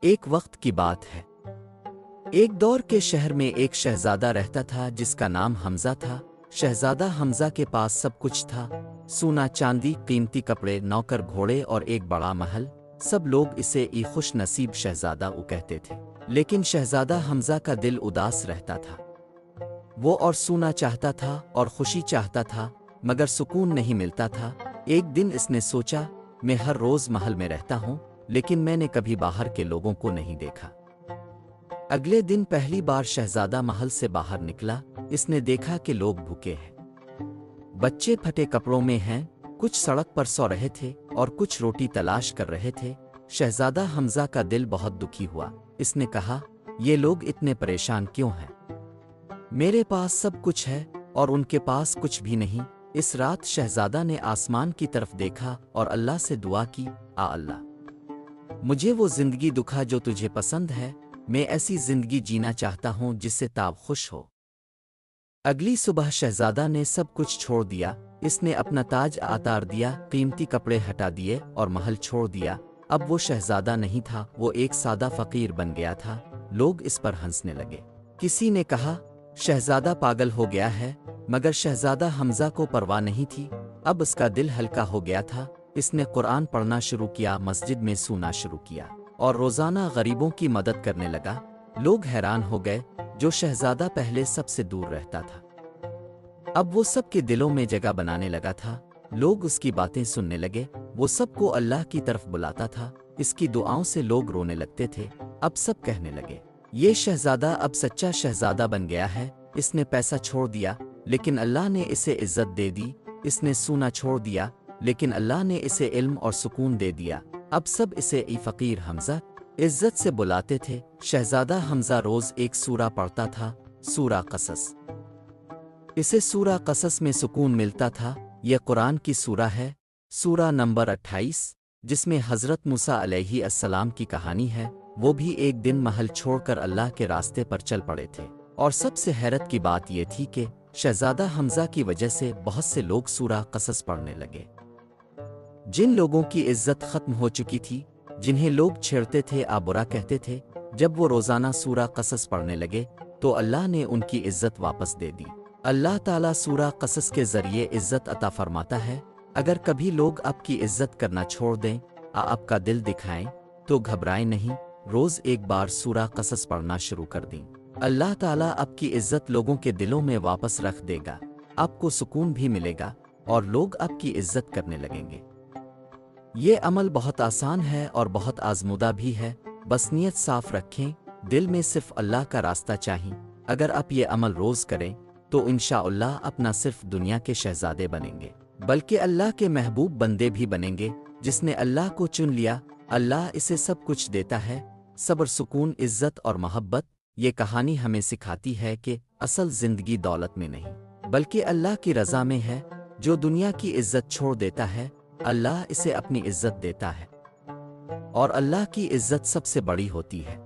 ایک وقت کی بات ہے۔ ایک دور کے شہر میں ایک شہزادہ رہتا تھا جس کا نام حمزہ تھا۔ شہزادہ حمزہ کے پاس سب کچھ تھا، سونا چاندی، قیمتی کپڑے، نوکر، گھوڑے اور ایک بڑا محل۔ سب لوگ اسے خوش نصیب شہزادہ کہتے تھے، لیکن شہزادہ حمزہ کا دل اداس رہتا تھا۔ وہ اور سونا چاہتا تھا اور خوشی چاہتا تھا، مگر سکون نہیں ملتا تھا۔ ایک دن اس نے سوچا، میں ہر روز محل میں رہتا ہوں، لیکن میں نے کبھی باہر کے لوگوں کو نہیں دیکھا۔ اگلے دن پہلی بار شہزادہ محل سے باہر نکلا۔ اس نے دیکھا کہ لوگ بھوکے ہیں، بچے پھٹے کپڑوں میں ہیں، کچھ سڑک پر سو رہے تھے اور کچھ روٹی تلاش کر رہے تھے۔ شہزادہ حمزہ کا دل بہت دکھی ہوا۔ اس نے کہا، یہ لوگ اتنے پریشان کیوں ہیں؟ میرے پاس سب کچھ ہے اور ان کے پاس کچھ بھی نہیں۔ اس رات شہزادہ نے آسمان کی طرف دیکھا اور اللہ سے دعا کی، اللہ، مجھے وہ زندگی دکھا جو تجھے پسند ہے۔ میں ایسی زندگی جینا چاہتا ہوں جس سے تاب خوش ہو۔ اگلی صبح شہزادہ نے سب کچھ چھوڑ دیا۔ اس نے اپنا تاج اتار دیا، قیمتی کپڑے ہٹا دیے اور محل چھوڑ دیا۔ اب وہ شہزادہ نہیں تھا، وہ ایک سادہ فقیر بن گیا تھا۔ لوگ اس پر ہنسنے لگے۔ کسی نے کہا، شہزادہ پاگل ہو گیا ہے، مگر شہزادہ حمزہ کو پرواہ نہیں تھی۔ اب اس کا دل ہلکا ہو گیا تھا۔ اس نے قرآن پڑھنا شروع کیا، مسجد میں سونا شروع کیا اور روزانہ غریبوں کی مدد کرنے لگا۔ لوگ حیران ہو گئے، جو شہزادہ پہلے سب سے دور رہتا تھا اب وہ سب کے دلوں میں جگہ بنانے لگا تھا۔ لوگ اس کی باتیں سننے لگے، وہ سب کو اللہ کی طرف بلاتا تھا۔ اس کی دعاؤں سے لوگ رونے لگتے تھے۔ اب سب کہنے لگے، یہ شہزادہ اب سچا شہزادہ بن گیا ہے۔ اس نے پیسہ چھوڑ دیا، لیکن اللہ نے اسے عزت دے دی۔ اس نے سونا چھوڑ دیا، لیکن اللہ نے اسے علم اور سکون دے دیا۔ اب سب اسے فقیر حمزہ عزت سے بلاتے تھے۔ شہزادہ حمزہ روز ایک سورہ پڑھتا تھا، سورہ قصص۔ اسے سورہ قصص میں سکون ملتا تھا۔ یہ قرآن کی سورہ ہے، سورہ نمبر 28، جس میں حضرت موسیٰ علیہ السلام کی کہانی ہے۔ وہ بھی ایک دن محل چھوڑ کر اللہ کے راستے پر چل پڑے تھے، اور سب سے حیرت کی بات یہ تھی کہ شہزادہ حمزہ کی وجہ سے بہت سے لوگ سورہ قصص پڑھنے لگے۔ جن لوگوں کی عزت ختم ہو چکی تھی، جنہیں لوگ چھیڑتے تھے، برا کہتے تھے، جب وہ روزانہ سورہ قصص پڑھنے لگے تو اللہ نے ان کی عزت واپس دے دی۔ اللہ تعالیٰ سورہ قصص کے ذریعے عزت عطا فرماتا ہے۔ اگر کبھی لوگ آپ کی عزت کرنا چھوڑ دیں، آپ کا دل دکھائیں، تو گھبرائیں نہیں، روز ایک بار سورہ قصص پڑھنا شروع کر دیں۔ اللہ تعالیٰ آپ کی عزت لوگوں کے دلوں میں واپس رکھ دے گا، آپ کو سکون بھی ملے گا اور لوگ آپ کی عزت کرنے لگیں گے۔ یہ عمل بہت آسان ہے اور بہت آزمودہ بھی ہے، بس نیت صاف رکھیں، دل میں صرف اللہ کا راستہ چاہیے۔ اگر آپ یہ عمل روز کریں تو انشاءاللہ اپنا صرف دنیا کے شہزادے بنیں گے، بلکہ اللہ کے محبوب بندے بھی بنیں گے۔ جس نے اللہ کو چن لیا، اللہ اسے سب کچھ دیتا ہے، صبر، سکون، عزت اور محبت۔ یہ کہانی ہمیں سکھاتی ہے کہ اصل زندگی دولت میں نہیں، بلکہ اللہ کی رضا میں ہے۔ جو دنیا کی عزت چھوڑ دیتا ہے، اللہ اسے اپنی عزت دیتا ہے، اور اللہ کی عزت سب سے بڑی ہوتی ہے۔